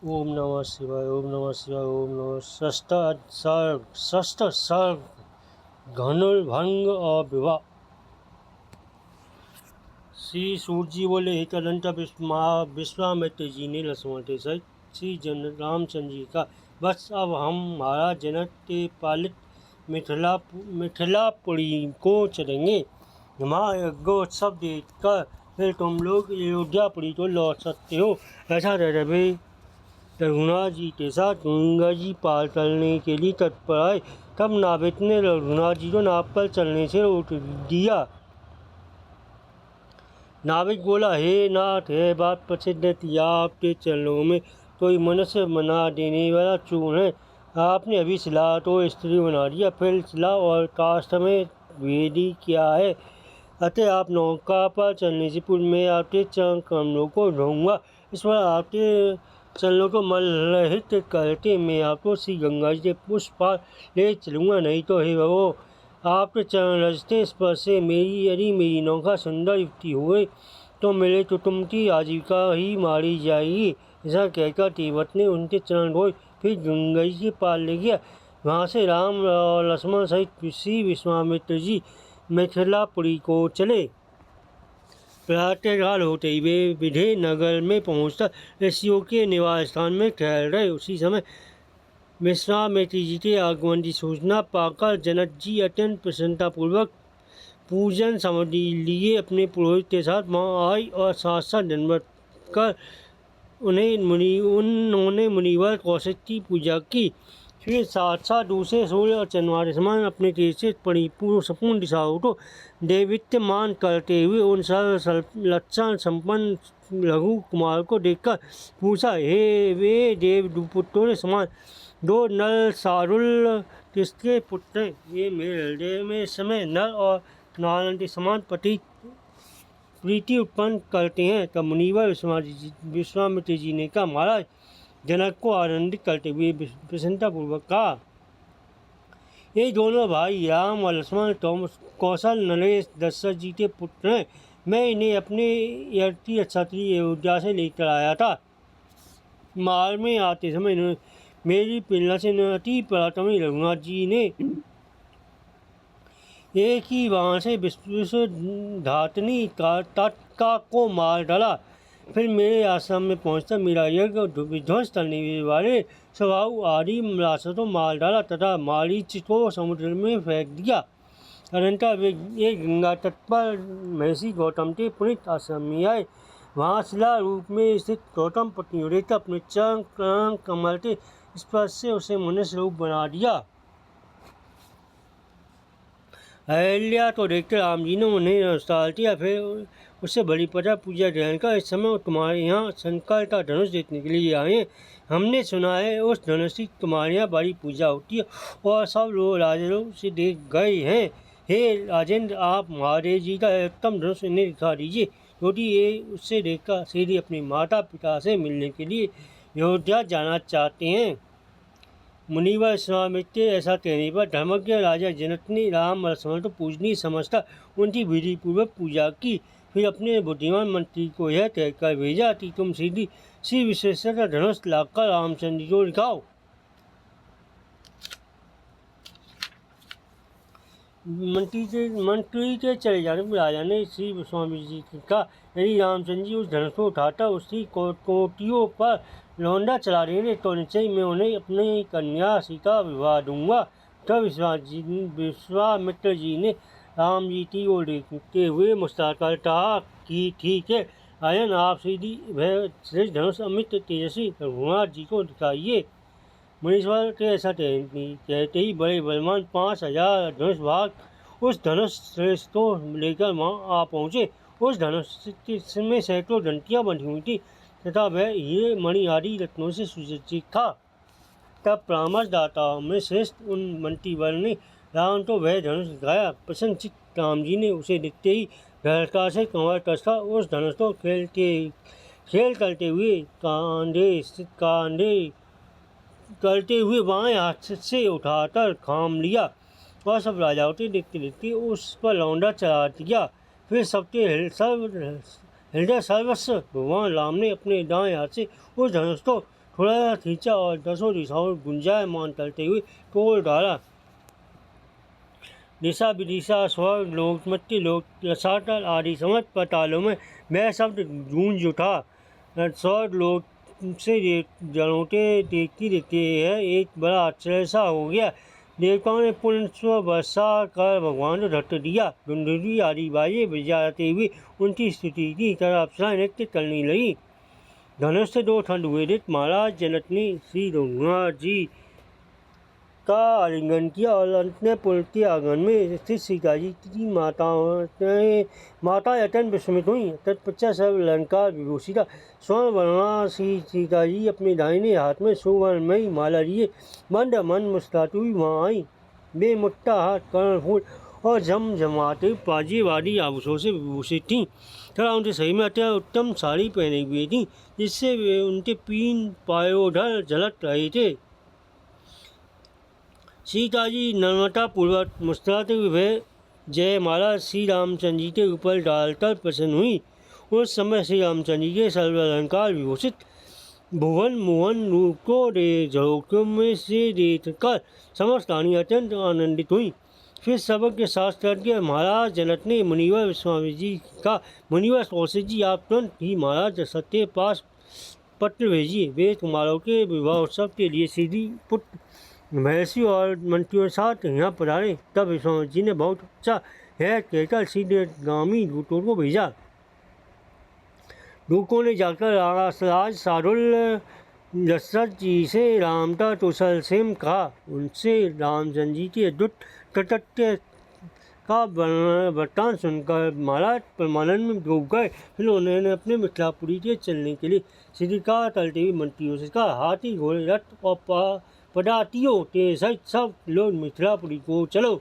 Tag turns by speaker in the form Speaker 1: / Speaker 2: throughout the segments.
Speaker 1: ओम नमः शिवाय। ओम नमः शिवाय। ओम नमः षष्ठ सर्ग धनुर्भंग और विवाह। श्री सूर्य जी बोले, हे अनंत विश्वामित्र जी ने लक्ष्मण के सहित श्री रामचंद्र जी का, बस अब हम महाराज जनक के पालित मिथिलापुरी को चलेंगे। महायज्ञोत्सव देखकर फिर तुम लोग अयोध्यापुरी को लौट सकते हो। ऐसा रवि रघुनाथ जी के साथ गंगा जी पार करने के लिए तत्पर आए। तब नाविक ने रघुनाथ जी को नाव पर चलने से रोक दिया। नाविक बोला, हे नाथ, है बात प्रसिद्ध थी, आपके चरणों में कोई मनुष्य बना देने वाला चून है। आपने अभी शिला तो स्त्री बना दिया, फिर शिला और काष्ठ में भेदी क्या है। अतः आप नौका पर चलने से पूर्व मैं आपके चरण कमलों को धोऊंगा। इस पर आपके चरणों को मलरहित करके मैं आपको श्री गंगा जी के उस पार ले चलूँगा। नहीं तो हे भगो, आपके चरण रजते स्पर्श से यदि मेरी नौका सुंदर युक्ति हुए तो मेरे कुटुंब की आजीविका ही मारी जाएगी। ऐसा कहकर तिब्बत ने उनके चरण धोए, फिर गंगा जी के पार ले गया। वहाँ से राम और लक्ष्मण सहित श्री विश्वामित्र जी मिथिलापुरी को चले। प्रातःकाल होते ही वे विधेय नगर में पहुंचकर ऋषियों के निवास स्थान में ठहर रहे। उसी समय विश्वामित्र जी के आगमन की सूचना पाकर जनक जी अत्यंत प्रसन्नतापूर्वक पूजन सामग्री लिए अपने पुरोहित के साथ वहाँ आई और साथ दंडवत कर उन्होंने मुनिवर कौशिक की पूजा की। फिर साक्षात दूसरे सूर्य और चंद्रमा के समान अपने तेज से परिपूर्ण संपूर्ण दिशाओं को देवित्यमान करते हुए उन सर्व लक्षण संपन्न लघु कुमार को देखकर पूछा, हे वे देवपुत्रों के समान दो नर सारुल किसके पुत्र हैं? ये मेरे हृदय में समय नर और नारायण के समान प्रीति उत्पन्न करते हैं। तब मुनिवर विश्वामित्र जी ने कहा, महाराज, जनक को आनंदित करते हुए प्रसन्नतापूर्वक कहा, ये दोनों भाई राम और लक्ष्मण कौशल नरेश दशरथ जी के पुत्र हैं। मैं इन्हें अपने यज्ञ क्षत्रिय अयोध्या से लेकर आया था। मार्ग में आते समय मेरी प्रेरणा से अति पराक्रमी रघुनाथ जी ने एक ही बाण से धातनी ताटका को मार डाला। फिर मेरे आश्रम में पहुंचकर मेरा यज्ञ विध्वंस करने वाले स्वभाव आदि राक्षसों मार डाला तथा मारीच को समुद्र में फेंक दिया। अनंतर एक गंगा तट पर महर्षि गौतम के पुनित आश्रम में आए। वहाँ शिला रूप में स्थित गौतम पत्नी रेखा अपने चरण कमल के स्पर्श से उसे मनुष्य रूप बना दिया। अहल्या को देखकर राम जी ने उन्हें नमस्कार किया। फिर उससे बड़ी पूजा ग्रहण कर, इस समय तुम्हारे यहाँ शंकर का धनुष देखने के लिए आए हैं। हमने सुना है उस धनुष की तुम्हारे यहाँ बड़ी पूजा होती है और सब लोग राजेंद्र से देख गए हैं। हे राजेंद्र, आप महादेव जी का उत्तम धनुष इन्हें दिखा दीजिए, क्योंकि ये उससे देखकर सीधे अपने माता पिता से मिलने के लिए अयोध्या जाना चाहते हैं। मुनिवर विश्वामित्र ऐसा कहने पर धर्मज्ञ राजा जनक ने राम और लक्ष्मण को पूजनीय समझकर उनकी विधि पूर्वक पूजा की। फिर अपने बुद्धिमान मंत्री को यह कहकर भेजा कि तुम सीधी श्री विश्वेश्वर का धनुष लाकर रामचंद्र को दिखाओ। मंत्री के चले जाने पर राजा ने श्री विश्वामित्र जी से कहा, यदि रामचंद्र जी उस धनुष को उठाकर उसकी कोटियों पर लौंडा चला देंगे तो निश्चय मैं उन्हें अपनी कन्या सीता विवाह दूंगा। तब विश्वामित्र जी ने राम जी की ओर देखते हुए मुस्कुराकर कहा कि ठीक है आयन, आप सीधी वह धनुष अमित तेजस्वी रघुनाथ जी को दिखाइए। मुनीश्वर के ऐसा कहते ही बड़े बलवान 5000 धनुष भाग उस धनुष श्रेष्ठ को लेकर वहाँ आ पहुँचे। उस धनुष में सैकड़ों घंटियाँ बंधी हुई थी तथा वह हीरे मणि आदि रत्नों से सुसज्जित था। तब परामर्शदाताओं में श्रेष्ठ उन मंत्रीवर ने राम को वह धनुष दिखाया। प्रसन्नचित्त राम जी ने उसे देखते ही गहरता से कंवर कसकर उस धनुष को खेल करते हुए बाएं हाथ से उठाकर थाम लिया और सब राजाओं के देखते देखते उस पर लौंडा चला दिया। फिर सबके हृदय सर्वस्व भगवान राम ने अपने दाएं हाथ से उस धनुष को थोड़ा खींचा और दसों दिशाओं गुंजायमान करते हुए तोड़ डाला। दिशा विदिशा स्वर्ग लोक मृत्यु लोक रसातल आदि समस्त पातालों में वह शब्द गूंज उठा। स्वर्ग लोक से जड़ोटे देखती देखते है एक बड़ा आश्चर्य सा हो गया। देवताओं ने पुण्य वर्षा कर भगवान को धरती दिया। धुंधुली आदि बाजे बजाते हुए उनकी स्तुति की तरह अप्सराएं नृत्य करने लगी। धनुष से 2 खंड हुए। महाराज जनक ने श्री रघुनाथ जी का आलिंगन किया और अंत में पुल के आंगन में स्थित सीता जी की माताएं अत्यंत विस्मित हुई। तत्पश्चात सब लंका विभूषिता स्वर्ण वर्णा सीता जी अपने दाहिने हाथ में सुवर्णमयी माला लिए मंद मंद मुस्कुराती हुई वहाँ आई। वे मुट्ठा हाथ कर्णफूल और झमझमाते बाजेवादी आभूषणों से विभूषित थीं तथा उनके शरीर में अत्यंत उत्तम साड़ी पहने हुए थी जिससे वे उनके पीन पायोधर झलक रहे थे। सीता जी नम्रता पूर्वक मुस्कुराते हुए जयमाला श्री रामचंद्र जी के ऊपर डालकर प्रसन्न हुई। उस समय श्री रामचंद्र जी के सर्वालंकार विभूषित भुवन मोहन रूप को झरोखों में से देखकर समस्त रानी अत्यंत आनंदित हुई। फिर सबक शास्त्रज्ञ महाराज जनक ने मुनिवर विश्वामित्र जी का मुनिवर कौशिक जी आप तुरंत ही महाराज दशरथ के पास पत्र भेजिए। वे कुमारों के विवाह उत्सव के लिए सीधी पुत्र महर्षि और मंत्रियों के साथ यहाँ पधारे। तब विश्वामित्र जी ने बहुत अच्छा है कहकर शीघ्रगामी दूतों को भेजा। दूतों ने जाकर राज शार्दूल दशरथ जी से रामता तुसल सेम कहा। उनसे रामचंद्र जी के अद्भुत कृतज्ञ का वृत्तांत सुनकर महाराज परमानंद में डूब गए। फिर उन्होंने अपने मिथिलापुरी के चलने के लिए श्रीका तलते हुए मंत्रियों से कहा, हाथी घोड़े रथ और पदातियों के सहित सब लोग मिथिलापुरी को चलो।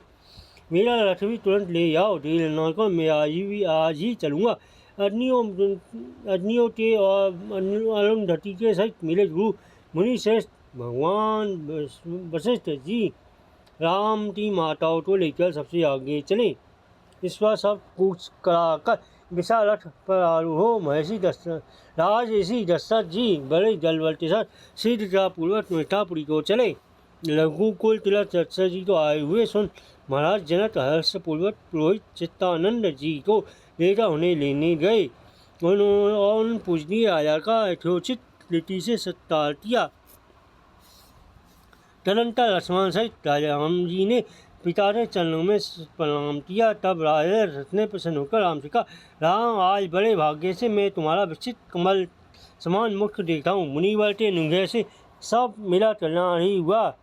Speaker 1: मेरा रथ भी तुरंत ले आओ। देर न कर मैं आज ही चलूँगा। अग्नियों के और अरुंधति के सहित मेरे गुरु मुनि श्रेष्ठ भगवान वशिष्ठ जी राम की माताओं को लेकर सबसे आगे चले। इस बार सब पूछ कराकर विशाल रथ पर आरूढ़ हो महर्षि ऋषि दशरथ जी बड़े जलबल के साथ शीघ्रतापूर्वक मिथिलापुरी को चले। रघुकुल तिलक दशरथ जी को आए हुए सुन महाराज जनक हर्षपूर्वक पुरोहित चित्तानंद जी को लेकर उन्हें लेने गए। उन पूजनीय राजा का यथोचित रीति से सत्कार किया। तदनंतर लक्ष्मण सहित राजा राम जी ने पिता के चरणों में प्रणाम किया। तब राजा दशरथ ने प्रसन्न होकर राम से कहा, राम आज बड़े भाग्य से मैं तुम्हारा विचित कमल समान मुख देखा हूँ। मुनिवर के अनुग्रह से सब मेरा कल्याण ही हुआ।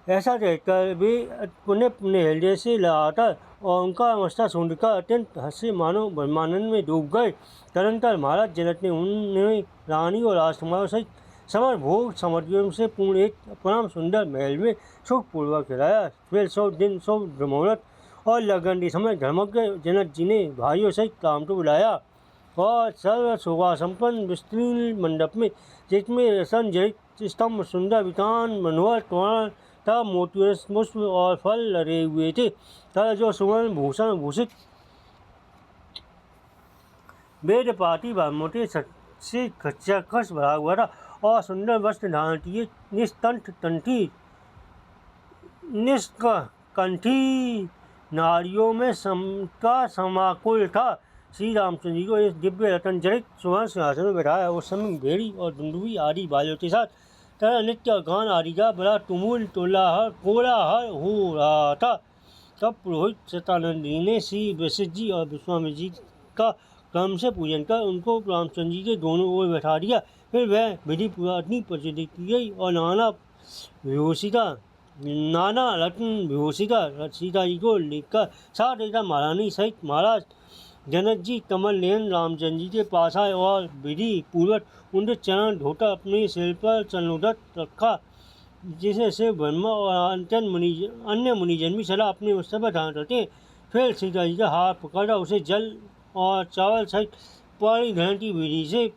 Speaker 1: ऐसा कहकर वे पुण्य हृदय से लगाकर और उनका मस्तक सूंढकर अत्यंत हंसे मानो ब्रह्मानंद में डूब गए। तदनंतर महाराज जनक ने उन्हें रानी और राजकुमारों सहित समर भोग सामग्रियों से पूर्ण एक परम सुंदर महल में सुखपूर्वक रहया। फिर 100 दिन 100 ब्रह्मोत्सव और लगन के समय धर्मज्ञ जनक जी ने भाइयों सहित काम को बुलाया और सर्व शोभा संपन्न विस्तृत मंडप में जिसमें रसन जड़ित स्तंभ सुंदर वितान मनोहर तोरण तथा मोतियों पुष्प और फल लगे हुए थे तथा जो सुवर्ण भूषण भूषित वेद पाती बामोटे से खच्चर भरा हुआ था और सुंदर वस्त्र धारण किए निष्कंठी नारियों में समाकुल था। श्री रामचंद्र जी को इस दिव्य रतन जड़ित सुवर्ण सिंहासन में बैठाया। उस समय भेड़ी और धुंधुवी आदि बाजों के साथ तरह नित्य गान आदि का बड़ा तुमुल कोलाहल हो रहा था। तब पुरोहित चित्तानंद जी ने श्री वशिष्ठ जी और विश्वामित्र जी का क्रम से पूजन कर उनको रामचंद्र जी के दोनों ओर बैठा दिया। फिर वह विधि पूर्वक अपनी प्रस्तुति की गई और नाना रत्न विभूषिका सीता जी को लेकर साथ एक महारानी सहित महाराज जनक जी कमल नयन रामचंद्र जी के पास आए और विधि पूर्वक उनके चरण धोकर अपने सिर पर चरणोदक रखा, जिसे शिव ब्रह्मा और अन्य मुनिजन भी सदा अपने उत्सव पर धारण करते हैं। फिर सीता जी का हाथ पकड़ा उसे जल और चावल सहित पानी ग्रहण की विधि से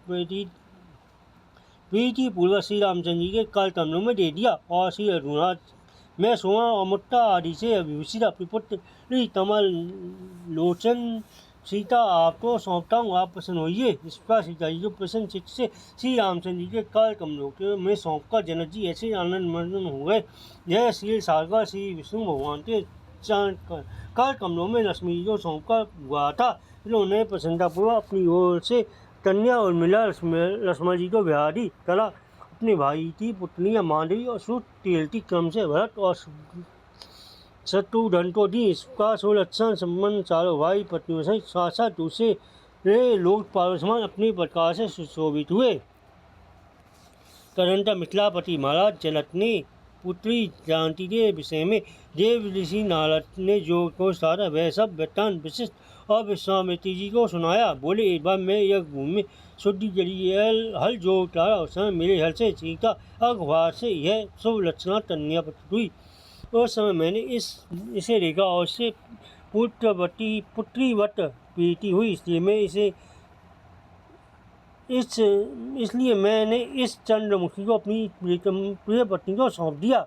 Speaker 1: प्रीति पूर्वक श्री रामचंद्र जी के कर कमलों में दे दिया और श्री रघुनाथ में सुवर्ण और मुट्ठा आदि से अभिभूषित अपने पुत्र कमल लोचन सीता आपको सौंपता हूँ, आप प्रसन्न होइए। इस प्रकार सीता जी को प्रसन्न चित्त से श्री रामचंद्र जी के कर कमलों में सौंपकर जनक जी ऐसे आनंद मग्न हो गए। यह शील सागर श्री विष्णु भगवान के कर कमलों में लक्ष्मी जी को सौंपकर हुआ था। इन्होंने प्रसन्नतापूर्वक अपनी ओर से कन्या और मिला लक्ष्मण जी को बिहारी कला। अपने भाई की पुत्रियां मांडवी और सुतेलती क्रम से भरत और शत्रुघ्न को दी। इसका सुलक्षण संबंध चारों भाई पत्नियों सहित साक्षात दूसरे लोग पारसमान अपने प्रकार से सुशोभित हुए। तदनंतर मिथिलापति महाराज जनक ने पुत्री जानकी के विषय में देव ऋषि नारद ने जो कुछ कहा वह सब वृत्तांत विशिष्ट और विश्वामित्र जी को सुनाया। बोले, एक बार मैं यज्ञ भूमि में शुद्ध जलीय हल जोतता रहा। उस समय मेरे हल से सीता अग्रभाग से यह शुभ लक्षणा कन्या प्रकट हुई। उस समय मैंने इसे देखा और इससे पुत्रीवत प्रीति हुई। इसलिए मैंने इस चंद्रमुखी को अपनी प्रिय पत्नी को सौंप दिया।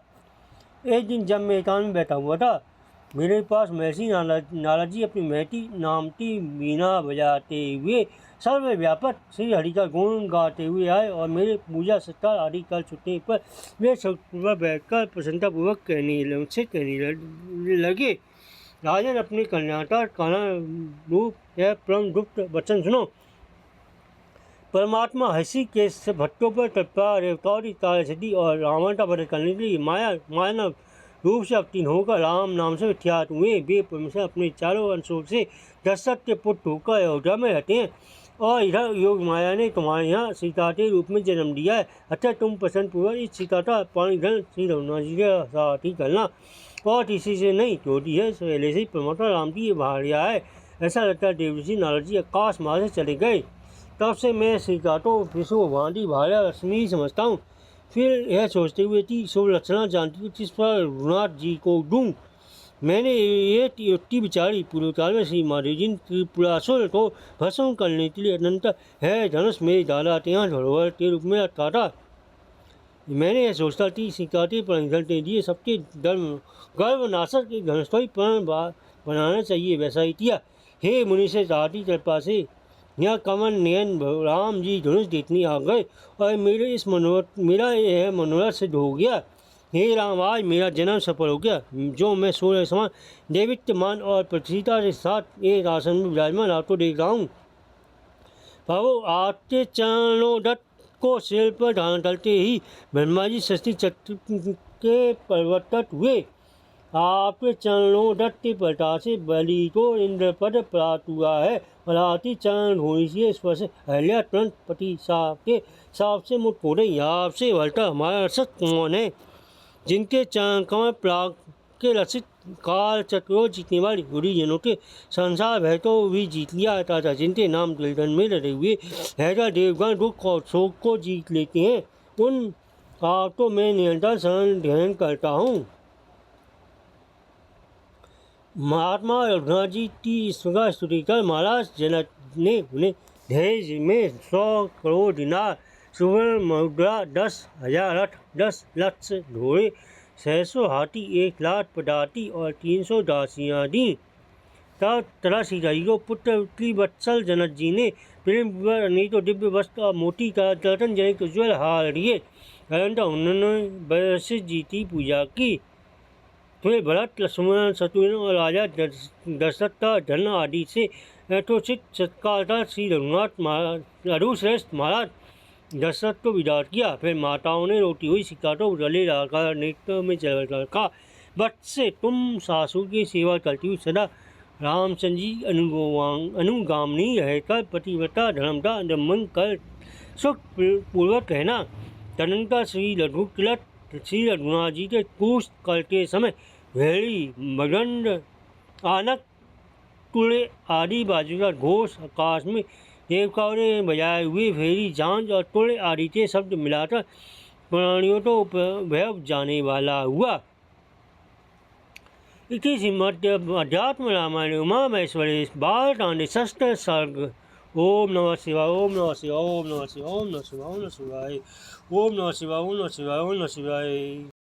Speaker 1: एक दिन जब मैं एकांत में बैठा हुआ था, मेरे पास महर्षि नारद जी अपनी महती नामती वीणा बजाते हुए सर्वव्यापक श्री हरि का गुण गाते हुए आए और मेरे पूजा सत्कार आदि कर चुके पर वे सुखपूर्वक बैठकर प्रसन्नतापूर्वक कहने लगे। राजन, अपने कल्याणकार कारण रूप यह परम गुप्त वचन सुनो। परमात्मा हंसी के भट्टों पर कृपा रेवतारी तारसिद्धि और रावण का वध करने के लिए मानव रूप से अवतीर्ण होकर राम नाम से विख्यात हुए। वे परमेश्वर अपने चारों अंशों से दशरथ के पुत्र होकर अयोध्या में रहते हैं और इधर योग माया ने तुम्हारे यहाँ सीता के रूप में जन्म दिया है। अतः तुम प्रसन्न पूर्वक इस सीता का पाणिधन श्री रघुनाथ जी के साथ ही करना और किसी से नहीं छोटी है। पहले से ही परमात्मा राम की ये भार्या है। ऐसा लगता है देवऋषि नारद जी आकाश मार्ग से चले गए। तब से मैं सीता को विष्णु भगवान की भार्या लक्ष्मी समझता हूँ। फिर यह सोचते हुए कि शुभ लक्षणा जानती किस पर रघुनाथ जी को दूँ। मैंने ये युक्ति विचारी। पूर्वकाल में श्री महादेव त्रिपुरासुर को भस्म करने के लिए अनंत है धनुष मेरे दादा के यहाँ धरोहर के रूप में रखा था। मैंने यह सोचता कि सीता के परिधन के लिए सबके गर्भनाशक के धनुष को ही बनाना चाहिए। वैसा ही किया। हे मुनि से दादी कृपा से यहाँ कमल नयन राम जी धनुष देखने आ गए और मेरा यह मनोरथ सिद्ध हो गया। हे राम, आज मेरा जन्म सफल हो गया। जो मैं सूर्य समान देवित्यमान और प्रतिष्ठा के साथ एक आसन में विराजमान आपको देख रहा हूँ। प्रभु, आपके चरणों दत्त को सिर पर धारण करते ही ब्रह्मा जी सृष्टि चक्र के परिवर्तित हुए। आपके चरणों दत्त के प्रताप से बलि को इंद्रपद प्राप्त हुआ है और आपकी चरण धूलि से स्पर्श अहल्या तुरंत पति साप के साप से मुक्त हो गई। आपसे भलता हमारा रक्षक कौन है? जिनके चरण कमल प्राग के रक्षित काल चक्रों जीतने वाली गुरुजनों के संसार भय को भी जीत लिया था। जिनके नाम दिलधन में लड़े हुए हैजा देवगण दुख और शोक को जीत लेते हैं, उन आपको मैं निरंतर शरण ध्यान करता हूँ। महात्मा रघुनाथ जी की इस प्रकार स्तुति कर महाराज जनक ने उन्हें दहेज में 100 करोड़ दिनार, सुवर्ण मुद्रा 10,000 रथ, 10 लाख घोड़े, 600 हाथी, 1 लाख पदाती और 300 दासियाँ दी। तब तथा सीता जी को पुत्र की वत्सल जनक जी ने प्रेम पूर्वक अनेकों दिव्य वस्त्र और मोती का रतन जनित उज्ज्वल हार दिए। अनंतर उन्होंने वशिष्ठ जी की पूजा की। फिर भरत, लक्ष्मण, शत्रुघ्न और राजा दशरथ का धन आदि से यथोचित सत्कार था। श्री रघुश्रेष्ठ महाराज दशरथ को विदा किया। फिर माताओं ने रोटी हुई सीता को गले लगाकर नेत्रों में जलकर कहा, बच्चे तुम सासू की सेवा करती हुई सदा रामचंद्र जी अनुगामिनी रहकर पतिव्रता धर्म का अवलंबन कर सुख पूर्वक रहना। तदनंतर श्री रघुनाथ जी के कूच करते समय भेड़ी, मृदंग, आनक, तुड़े आदि बाजू का घोष आकाश में देवताओं ने बजाए हुए भेड़ी, झांझ और तुड़े आदि के शब्द मिलाकर प्राणियों को भय जाने वाला हुआ। इति श्रीमद् अध्यात्म रामायण उमा महेश्वरी बालकांडे षष्ठ सर्ग। ओम नमः शिवाय, ओम नमः शिवाय, ओम नमः शिवाय, ओम नमः शिवाय, ओम नमः शिवाय, ओम नमः शिवाय, ओम नमः शिवाय, ओम नमः शिवाय।